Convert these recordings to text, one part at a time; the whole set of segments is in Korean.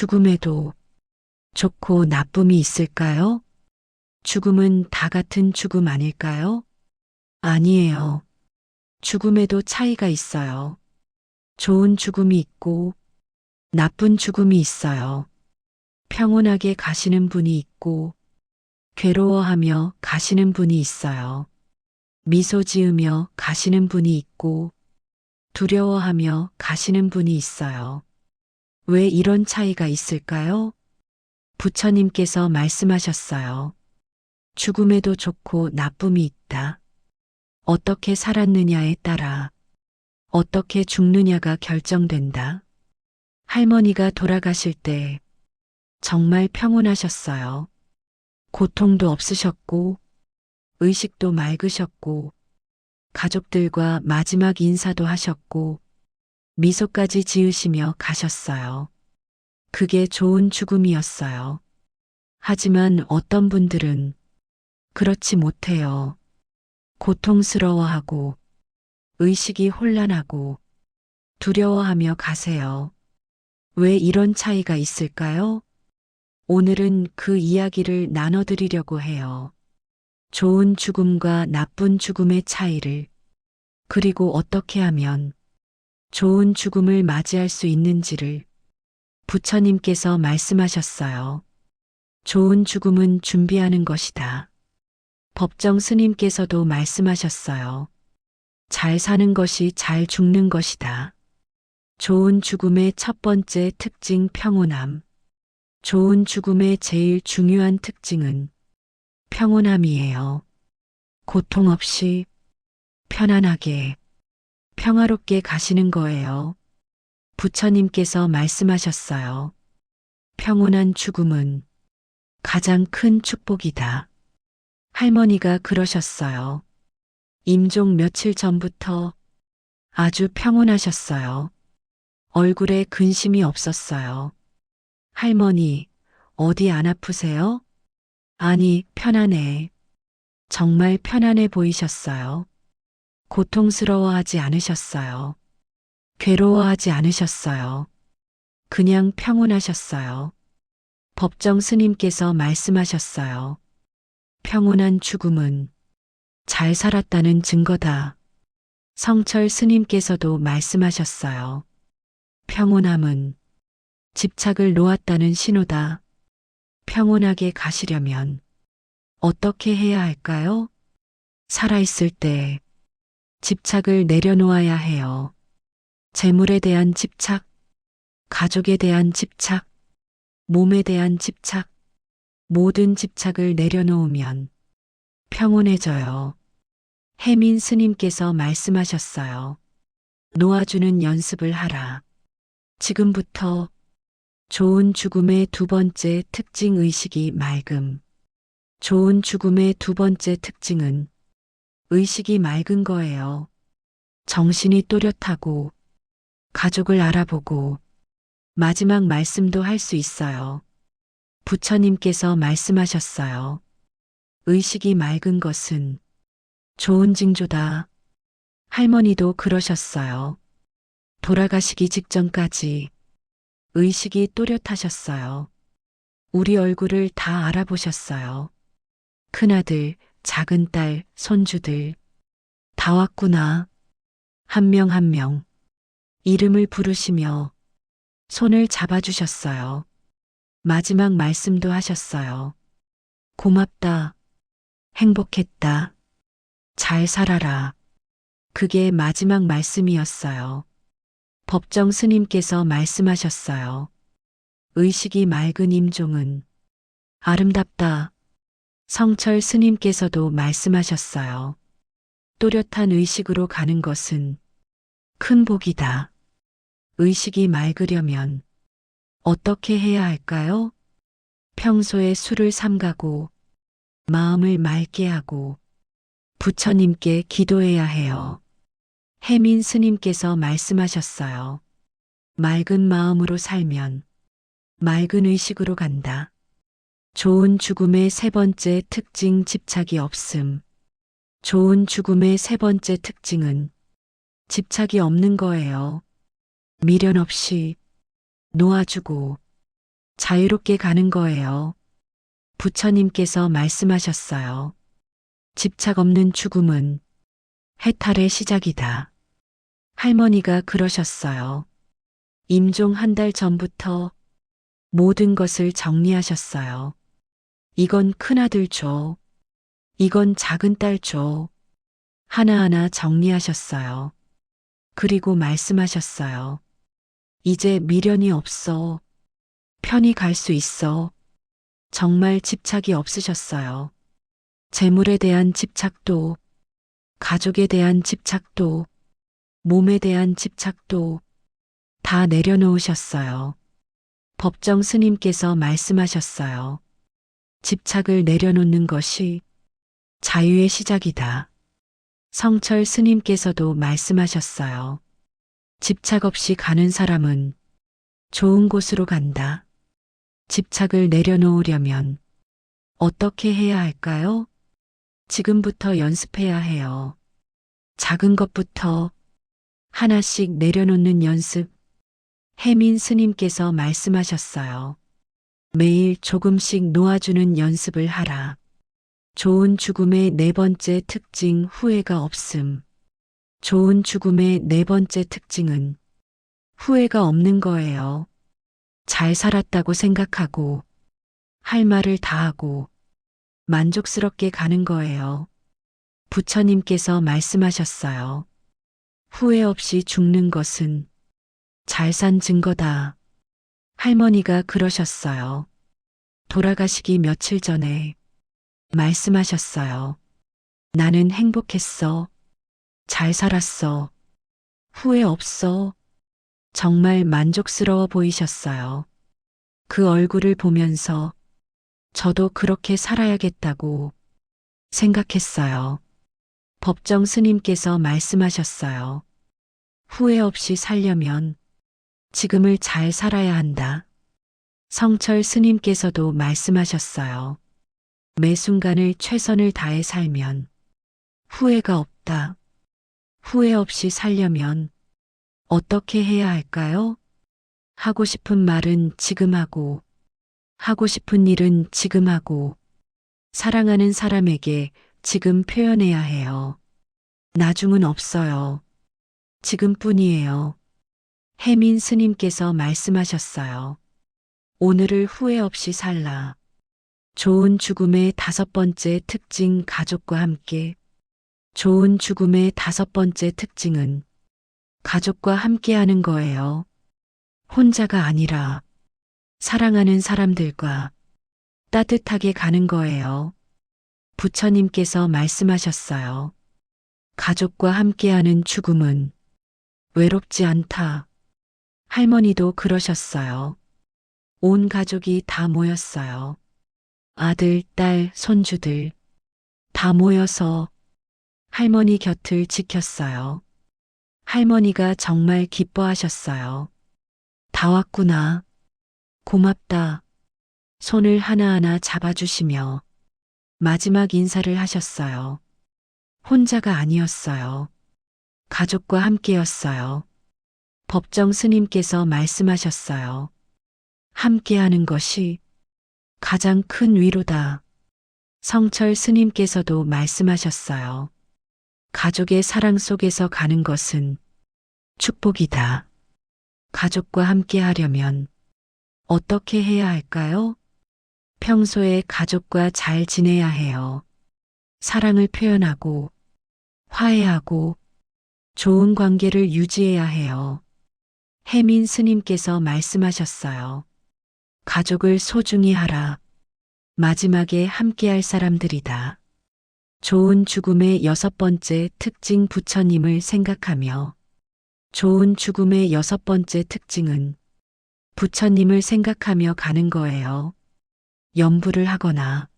죽음에도 좋고 나쁨이 있을까요? 죽음은 다 같은 죽음 아닐까요? 아니에요. 죽음에도 차이가 있어요. 좋은 죽음이 있고 나쁜 죽음이 있어요. 평온하게 가시는 분이 있고 괴로워하며 가시는 분이 있어요. 미소 지으며 가시는 분이 있고 두려워하며 가시는 분이 있어요. 왜 이런 차이가 있을까요? 부처님께서 말씀하셨어요. 죽음에도 좋고 나쁨이 있다. 어떻게 살았느냐에 따라 어떻게 죽느냐가 결정된다. 할머니가 돌아가실 때 정말 평온하셨어요. 고통도 없으셨고 의식도 맑으셨고 가족들과 마지막 인사도 하셨고 미소까지 지으시며 가셨어요. 그게 좋은 죽음이었어요. 하지만 어떤 분들은 그렇지 못해요. 고통스러워하고 의식이 혼란하고 두려워하며 가세요. 왜 이런 차이가 있을까요? 오늘은 그 이야기를 나눠드리려고 해요. 좋은 죽음과 나쁜 죽음의 차이를, 그리고 어떻게 하면 좋은 죽음을 맞이할 수 있는지를 부처님께서 말씀하셨어요. 좋은 죽음은 준비하는 것이다. 법정 스님께서도 말씀하셨어요. 잘 사는 것이 잘 죽는 것이다. 좋은 죽음의 첫 번째 특징 평온함. 좋은 죽음의 제일 중요한 특징은 평온함이에요. 고통 없이 편안하게, 평화롭게 가시는 거예요. 부처님께서 말씀하셨어요. 평온한 죽음은 가장 큰 축복이다. 할머니가 그러셨어요. 임종 며칠 전부터 아주 평온하셨어요. 얼굴에 근심이 없었어요. 할머니, 어디 안 아프세요? 아니, 편안해. 정말 편안해 보이셨어요. 고통스러워하지 않으셨어요. 괴로워하지 않으셨어요. 그냥 평온하셨어요. 법정 스님께서 말씀하셨어요. 평온한 죽음은 잘 살았다는 증거다. 성철 스님께서도 말씀하셨어요. 평온함은 집착을 놓았다는 신호다. 평온하게 가시려면 어떻게 해야 할까요? 살아있을 때 집착을 내려놓아야 해요. 재물에 대한 집착, 가족에 대한 집착, 몸에 대한 집착, 모든 집착을 내려놓으면 평온해져요. 해민 스님께서 말씀하셨어요. 놓아주는 연습을 하라. 지금부터 좋은 죽음의 두 번째 특징 의식이 맑음. 좋은 죽음의 두 번째 특징은 의식이 맑은 거예요. 정신이 또렷하고 가족을 알아보고 마지막 말씀도 할 수 있어요. 부처님께서 말씀하셨어요. 의식이 맑은 것은 좋은 징조다. 할머니도 그러셨어요. 돌아가시기 직전까지 의식이 또렷하셨어요. 우리 얼굴을 다 알아보셨어요. 큰아들, 작은딸, 손주들 다 왔구나. 한 명 한 명 이름을 부르시며 손을 잡아주셨어요. 마지막 말씀도 하셨어요. 고맙다. 행복했다. 잘 살아라. 그게 마지막 말씀이었어요. 법정 스님께서 말씀하셨어요. 의식이 맑은 임종은 아름답다. 성철 스님께서도 말씀하셨어요. 또렷한 의식으로 가는 것은 큰 복이다. 의식이 맑으려면 어떻게 해야 할까요? 평소에 술을 삼가고 마음을 맑게 하고 부처님께 기도해야 해요. 해민 스님께서 말씀하셨어요. 맑은 마음으로 살면 맑은 의식으로 간다. 좋은 죽음의 세 번째 특징 집착이 없음. 좋은 죽음의 세 번째 특징은 집착이 없는 거예요. 미련 없이 놓아주고 자유롭게 가는 거예요. 부처님께서 말씀하셨어요. 집착 없는 죽음은 해탈의 시작이다. 할머니가 그러셨어요. 임종 한 달 전부터 모든 것을 정리하셨어요. 이건 큰아들 줘. 이건 작은 딸 줘. 하나하나 정리하셨어요. 그리고 말씀하셨어요. 이제 미련이 없어. 편히 갈 수 있어. 정말 집착이 없으셨어요. 재물에 대한 집착도, 가족에 대한 집착도, 몸에 대한 집착도 다 내려놓으셨어요. 법정 스님께서 말씀하셨어요. 집착을 내려놓는 것이 자유의 시작이다. 성철 스님께서도 말씀하셨어요. 집착 없이 가는 사람은 좋은 곳으로 간다. 집착을 내려놓으려면 어떻게 해야 할까요? 지금부터 연습해야 해요. 작은 것부터 하나씩 내려놓는 연습. 혜민 스님께서 말씀하셨어요. 매일 조금씩 놓아주는 연습을 하라. 좋은 죽음의 네 번째 특징 후회가 없음. 좋은 죽음의 네 번째 특징은 후회가 없는 거예요. 잘 살았다고 생각하고 할 말을 다 하고 만족스럽게 가는 거예요. 부처님께서 말씀하셨어요. 후회 없이 죽는 것은 잘 산 증거다. 할머니가 그러셨어요. 돌아가시기 며칠 전에 말씀하셨어요. 나는 행복했어. 잘 살았어. 후회 없어. 정말 만족스러워 보이셨어요. 그 얼굴을 보면서 저도 그렇게 살아야겠다고 생각했어요. 법정 스님께서 말씀하셨어요. 후회 없이 살려면 지금을 잘 살아야 한다. 성철 스님께서도 말씀하셨어요. 매 순간을 최선을 다해 살면 후회가 없다. 후회 없이 살려면 어떻게 해야 할까요? 하고 싶은 말은 지금 하고, 하고 싶은 일은 지금 하고, 사랑하는 사람에게 지금 표현해야 해요. 나중은 없어요. 지금뿐이에요. 혜민 스님께서 말씀하셨어요. 오늘을 후회 없이 살라. 좋은 죽음의 다섯 번째 특징 가족과 함께. 좋은 죽음의 다섯 번째 특징은 가족과 함께 하는 거예요. 혼자가 아니라 사랑하는 사람들과 따뜻하게 가는 거예요. 부처님께서 말씀하셨어요. 가족과 함께하는 죽음은 외롭지 않다. 할머니도 그러셨어요. 온 가족이 다 모였어요. 아들, 딸, 손주들 다 모여서 할머니 곁을 지켰어요. 할머니가 정말 기뻐하셨어요. 다 왔구나. 고맙다. 손을 하나하나 잡아주시며 마지막 인사를 하셨어요. 혼자가 아니었어요. 가족과 함께였어요. 법정 스님께서 말씀하셨어요. 함께하는 것이 가장 큰 위로다. 성철 스님께서도 말씀하셨어요. 가족의 사랑 속에서 가는 것은 축복이다. 가족과 함께 하려면 어떻게 해야 할까요? 평소에 가족과 잘 지내야 해요. 사랑을 표현하고 화해하고 좋은 관계를 유지해야 해요. 혜민 스님께서 말씀하셨어요. 가족을 소중히 하라. 마지막에 함께할 사람들이다. 좋은 죽음의 여섯 번째 특징 부처님을 생각하며 좋은 죽음의 여섯 번째 특징은 부처님을 생각하며 가는 거예요. 염불을 하거나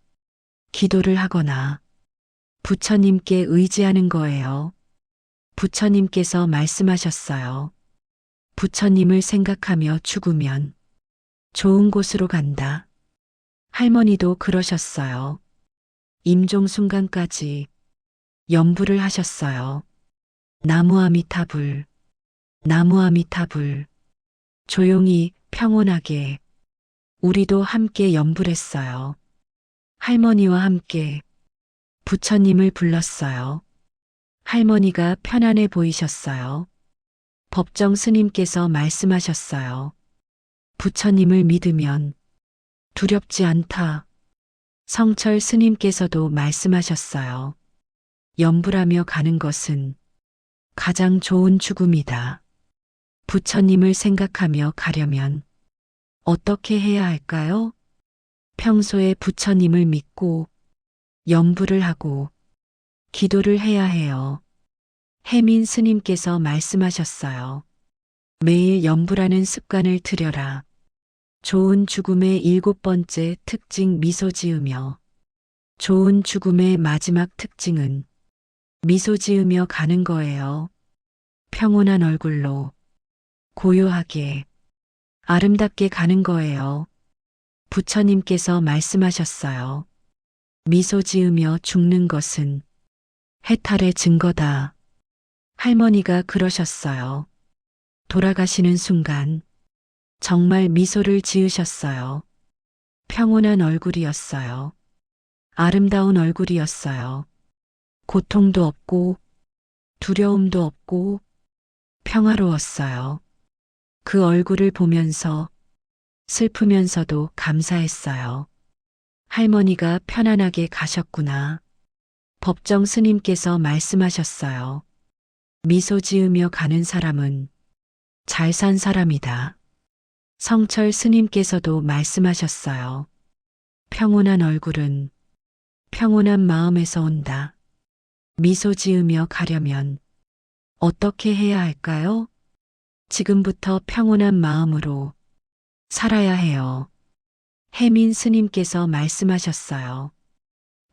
기도를 하거나 부처님께 의지하는 거예요. 부처님께서 말씀하셨어요. 부처님을 생각하며 죽으면 좋은 곳으로 간다. 할머니도 그러셨어요. 임종 순간까지 염불을 하셨어요. 나무 아미타불, 나무 아미타불. 조용히 평온하게 우리도 함께 염불했어요. 할머니와 함께 부처님을 불렀어요. 할머니가 편안해 보이셨어요. 법정 스님께서 말씀하셨어요. 부처님을 믿으면 두렵지 않다. 성철 스님께서도 말씀하셨어요. 염불하며 가는 것은 가장 좋은 죽음이다. 부처님을 생각하며 가려면 어떻게 해야 할까요? 평소에 부처님을 믿고 염불을 하고 기도를 해야 해요. 해민 스님께서 말씀하셨어요. 매일 염불하는 습관을 들여라. 좋은 죽음의 7번째 특징 미소 지으며 좋은 죽음의 마지막 특징은 미소 지으며 가는 거예요. 평온한 얼굴로 고요하게 아름답게 가는 거예요. 부처님께서 말씀하셨어요. 미소 지으며 죽는 것은 해탈의 증거다. 할머니가 그러셨어요. 돌아가시는 순간 정말 미소를 지으셨어요. 평온한 얼굴이었어요. 아름다운 얼굴이었어요. 고통도 없고 두려움도 없고 평화로웠어요. 그 얼굴을 보면서 슬프면서도 감사했어요. 할머니가 편안하게 가셨구나. 법정 스님께서 말씀하셨어요. 미소 지으며 가는 사람은 잘 산 사람이다. 성철 스님께서도 말씀하셨어요. 평온한 얼굴은 평온한 마음에서 온다. 미소 지으며 가려면 어떻게 해야 할까요? 지금부터 평온한 마음으로 살아야 해요. 해민 스님께서 말씀하셨어요.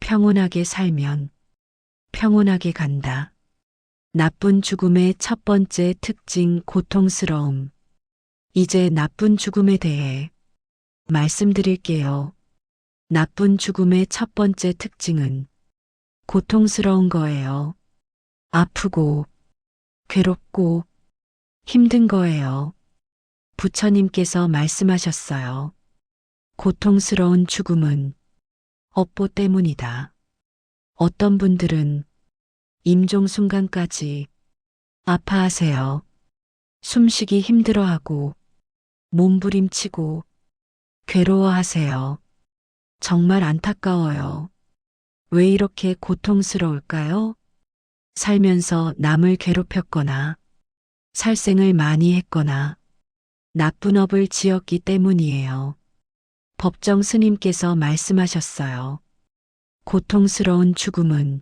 평온하게 살면 평온하게 간다. 나쁜 죽음의 첫 번째 특징 고통스러움. 이제 나쁜 죽음에 대해 말씀드릴게요. 나쁜 죽음의 첫 번째 특징은 고통스러운 거예요. 아프고 괴롭고 힘든 거예요. 부처님께서 말씀하셨어요. 고통스러운 죽음은 업보 때문이다. 어떤 분들은 임종 순간까지 아파하세요. 숨쉬기 힘들어하고 몸부림치고 괴로워하세요. 정말 안타까워요. 왜 이렇게 고통스러울까요? 살면서 남을 괴롭혔거나 살생을 많이 했거나 나쁜 업을 지었기 때문이에요. 법정 스님께서 말씀하셨어요. 고통스러운 죽음은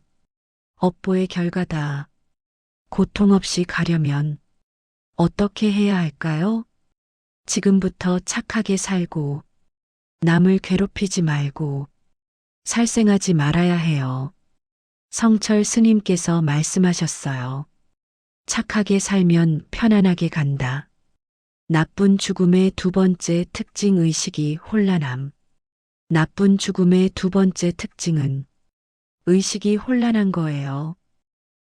업보의 결과다. 고통 없이 가려면 어떻게 해야 할까요? 지금부터 착하게 살고 남을 괴롭히지 말고 살생하지 말아야 해요. 성철 스님께서 말씀하셨어요. 착하게 살면 편안하게 간다. 나쁜 죽음의 두 번째 특징 의식이 혼란함. 나쁜 죽음의 두 번째 특징은 의식이 혼란한 거예요.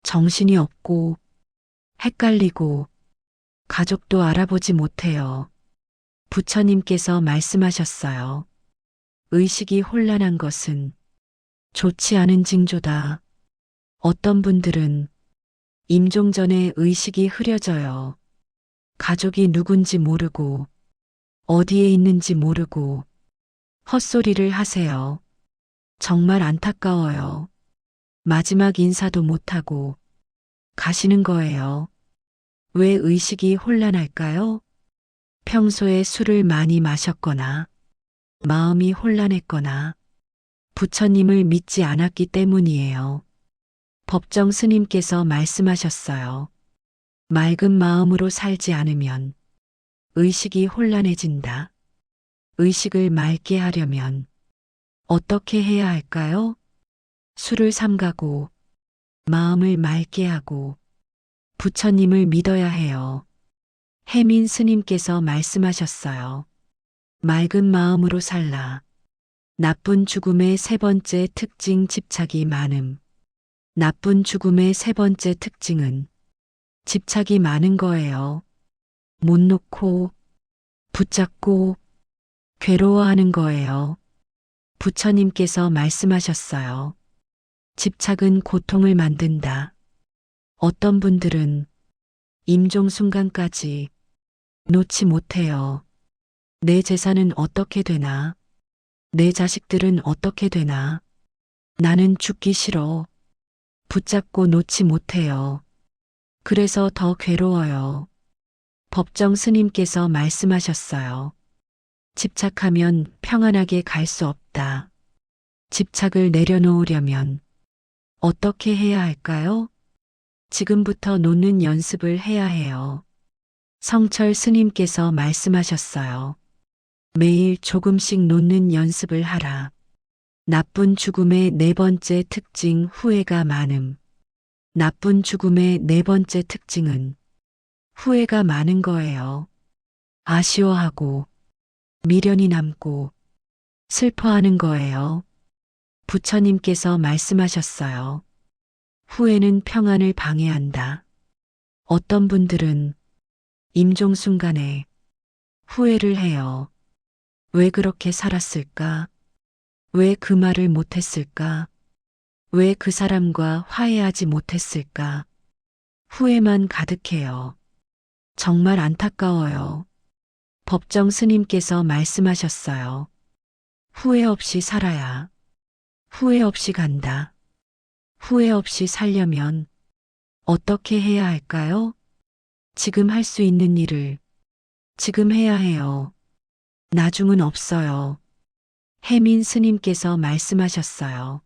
정신이 없고 헷갈리고 가족도 알아보지 못해요. 부처님께서 말씀하셨어요. 의식이 혼란한 것은 좋지 않은 징조다. 어떤 분들은 임종 전에 의식이 흐려져요. 가족이 누군지 모르고 어디에 있는지 모르고 헛소리를 하세요. 정말 안타까워요. 마지막 인사도 못하고 가시는 거예요. 왜 의식이 혼란할까요? 평소에 술을 많이 마셨거나 마음이 혼란했거나 부처님을 믿지 않았기 때문이에요. 법정 스님께서 말씀하셨어요. 맑은 마음으로 살지 않으면 의식이 혼란해진다. 의식을 맑게 하려면 어떻게 해야 할까요? 술을 삼가고 마음을 맑게 하고 부처님을 믿어야 해요. 해민 스님께서 말씀하셨어요. 맑은 마음으로 살라. 나쁜 죽음의 세 번째 특징 집착이 많음. 나쁜 죽음의 세 번째 특징은 집착이 많은 거예요. 못 놓고 붙잡고 괴로워하는 거예요. 부처님께서 말씀하셨어요. 집착은 고통을 만든다. 어떤 분들은 임종 순간까지 놓지 못해요. 내 재산은 어떻게 되나? 내 자식들은 어떻게 되나? 나는 죽기 싫어. 붙잡고 놓지 못해요. 그래서 더 괴로워요. 법정 스님께서 말씀하셨어요. 집착하면 평안하게 갈 수 없다. 집착을 내려놓으려면 어떻게 해야 할까요? 지금부터 놓는 연습을 해야 해요. 성철 스님께서 말씀하셨어요. 매일 조금씩 놓는 연습을 하라. 나쁜 죽음의 네 번째 특징 후회가 많음. 나쁜 죽음의 네 번째 특징은 후회가 많은 거예요. 아쉬워하고 미련이 남고 슬퍼하는 거예요. 부처님께서 말씀하셨어요. 후회는 평안을 방해한다. 어떤 분들은 임종 순간에 후회를 해요. 왜 그렇게 살았을까? 왜 그 말을 못했을까? 왜 그 사람과 화해하지 못했을까? 후회만 가득해요. 정말 안타까워요. 법정 스님께서 말씀하셨어요. 후회 없이 살아야 후회 없이 간다. 후회 없이 살려면 어떻게 해야 할까요? 지금 할 수 있는 일을 지금 해야 해요. 나중은 없어요. 해민 스님께서 말씀하셨어요.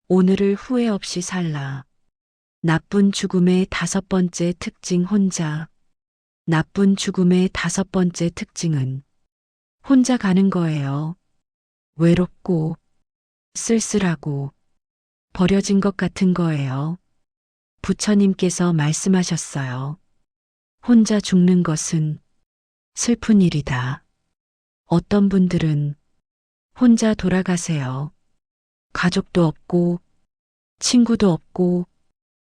오늘을 후회 없이 살라. 나쁜 죽음의 다섯 번째 특징 혼자. 나쁜 죽음의 다섯 번째 특징은 혼자 가는 거예요. 외롭고 쓸쓸하고 버려진 것 같은 거예요. 부처님께서 말씀하셨어요. 혼자 죽는 것은 슬픈 일이다. 어떤 분들은 혼자 돌아가세요. 가족도 없고 친구도 없고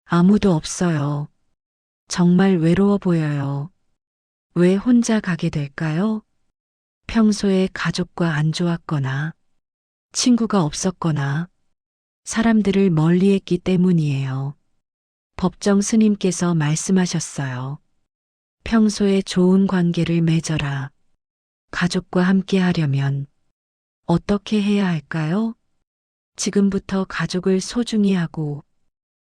아무도 없어요. 정말 외로워 보여요. 왜 혼자 가게 될까요? 평소에 가족과 안 좋았거나 친구가 없었거나 사람들을 멀리했기 때문이에요. 법정 스님께서 말씀하셨어요. 평소에 좋은 관계를 맺어라. 가족과 함께 하려면 어떻게 해야 할까요? 지금부터 가족을 소중히 하고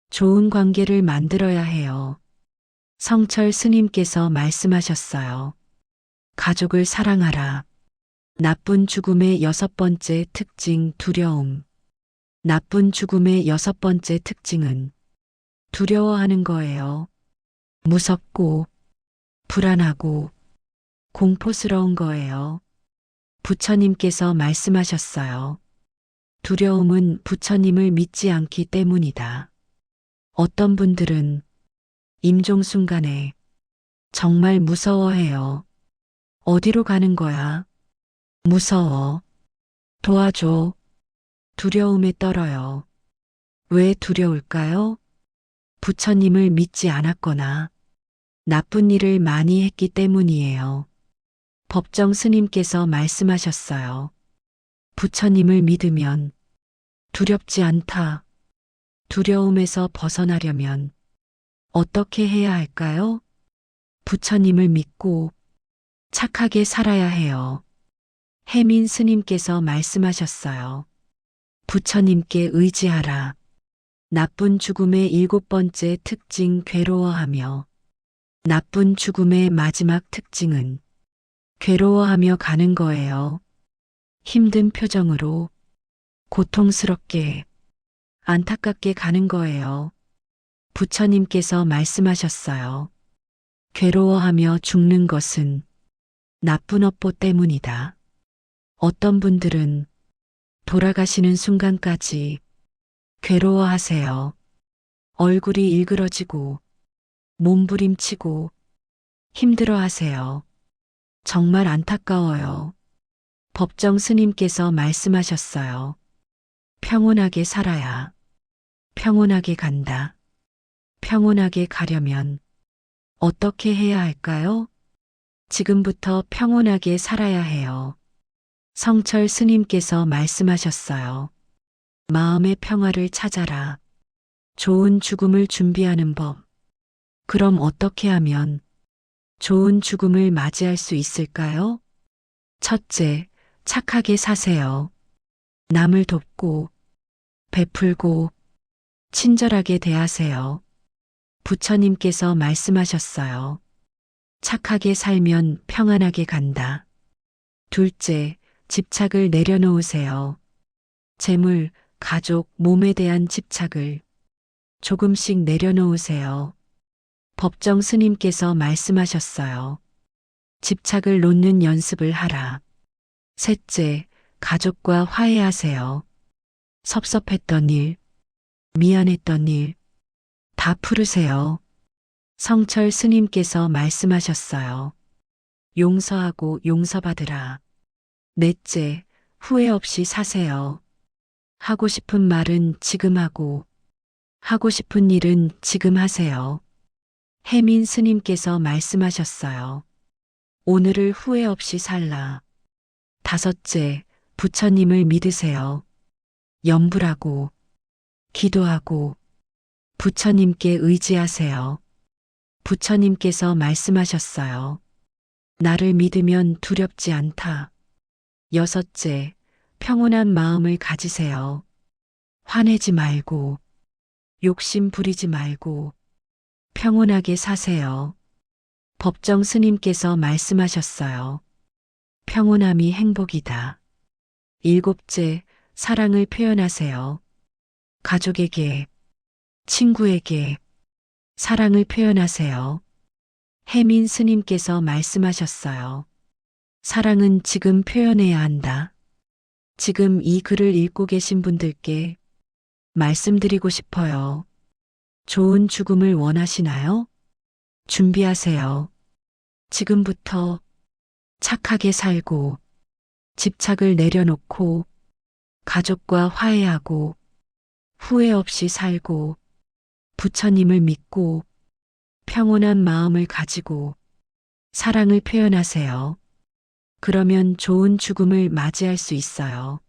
좋은 관계를 만들어야 해요. 성철 스님께서 말씀하셨어요. 가족을 사랑하라. 나쁜 죽음의 여섯 번째 특징 두려움. 나쁜 죽음의 여섯 번째 특징은 두려워하는 거예요. 무섭고 불안하고 공포스러운 거예요. 부처님께서 말씀하셨어요. 두려움은 부처님을 믿지 않기 때문이다. 어떤 분들은 임종 순간에 정말 무서워해요. 어디로 가는 거야? 무서워. 도와줘. 두려움에 떨어요. 왜 두려울까요? 부처님을 믿지 않았거나 나쁜 일을 많이 했기 때문이에요. 법정 스님께서 말씀하셨어요. 부처님을 믿으면 두렵지 않다. 두려움에서 벗어나려면 어떻게 해야 할까요? 부처님을 믿고 착하게 살아야 해요. 해민 스님께서 말씀하셨어요. 부처님께 의지하라. 나쁜 죽음의 일곱 번째 특징 괴로워하며 나쁜 죽음의 마지막 특징은 괴로워하며 가는 거예요. 힘든 표정으로 고통스럽게 안타깝게 가는 거예요. 부처님께서 말씀하셨어요. 괴로워하며 죽는 것은 나쁜 업보 때문이다. 어떤 분들은 돌아가시는 순간까지 괴로워하세요. 얼굴이 일그러지고 몸부림치고 힘들어하세요. 정말 안타까워요. 법정 스님께서 말씀하셨어요. 평온하게 살아야 평온하게 간다. 평온하게 가려면 어떻게 해야 할까요? 지금부터 평온하게 살아야 해요. 성철 스님께서 말씀하셨어요. 마음의 평화를 찾아라. 좋은 죽음을 준비하는 법. 그럼 어떻게 하면 좋은 죽음을 맞이할 수 있을까요? 첫째, 착하게 사세요. 남을 돕고, 베풀고, 친절하게 대하세요. 부처님께서 말씀하셨어요. 착하게 살면 평안하게 간다. 둘째, 집착을 내려놓으세요. 재물, 가족, 몸에 대한 집착을 조금씩 내려놓으세요. 법정 스님께서 말씀하셨어요. 집착을 놓는 연습을 하라. 셋째, 가족과 화해하세요. 섭섭했던 일, 미안했던 일, 다 풀으세요. 성철 스님께서 말씀하셨어요. 용서하고 용서받으라. 넷째, 후회 없이 사세요. 하고 싶은 말은 지금 하고, 하고 싶은 일은 지금 하세요. 해민 스님께서 말씀하셨어요. 오늘을 후회 없이 살라. 다섯째, 부처님을 믿으세요. 염불하고, 기도하고, 부처님께 의지하세요. 부처님께서 말씀하셨어요. 나를 믿으면 두렵지 않다. 여섯째, 평온한 마음을 가지세요. 화내지 말고, 욕심 부리지 말고, 평온하게 사세요. 법정 스님께서 말씀하셨어요. 평온함이 행복이다. 일곱째, 사랑을 표현하세요. 가족에게, 친구에게 사랑을 표현하세요. 해민 스님께서 말씀하셨어요. 사랑은 지금 표현해야 한다. 지금 이 글을 읽고 계신 분들께 말씀드리고 싶어요. 좋은 죽음을 원하시나요? 준비하세요. 지금부터 착하게 살고, 집착을 내려놓고, 가족과 화해하고, 후회 없이 살고, 부처님을 믿고, 평온한 마음을 가지고, 사랑을 표현하세요. 그러면 좋은 죽음을 맞이할 수 있어요.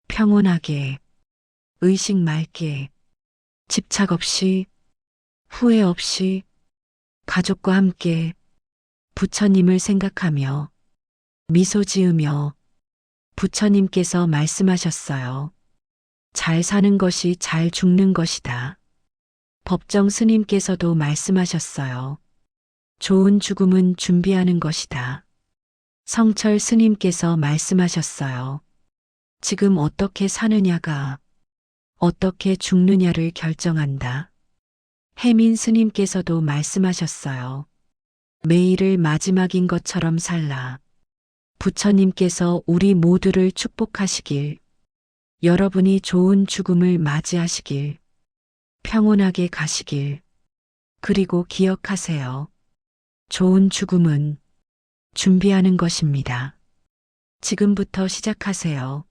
평온하게, 의식 맑게, 집착 없이, 후회 없이, 가족과 함께 부처님을 생각하며 미소 지으며 부처님께서 말씀하셨어요. 잘 사는 것이 잘 죽는 것이다. 법정 스님께서도 말씀하셨어요. 좋은 죽음은 준비하는 것이다. 성철 스님께서 말씀하셨어요. 지금 어떻게 사느냐가 어떻게 죽느냐를 결정한다. 해민 스님께서도 말씀하셨어요. 매일을 마지막인 것처럼 살라. 부처님께서 우리 모두를 축복하시길, 여러분이 좋은 죽음을 맞이하시길, 평온하게 가시길, 그리고 기억하세요. 좋은 죽음은 준비하는 것입니다. 지금부터 시작하세요.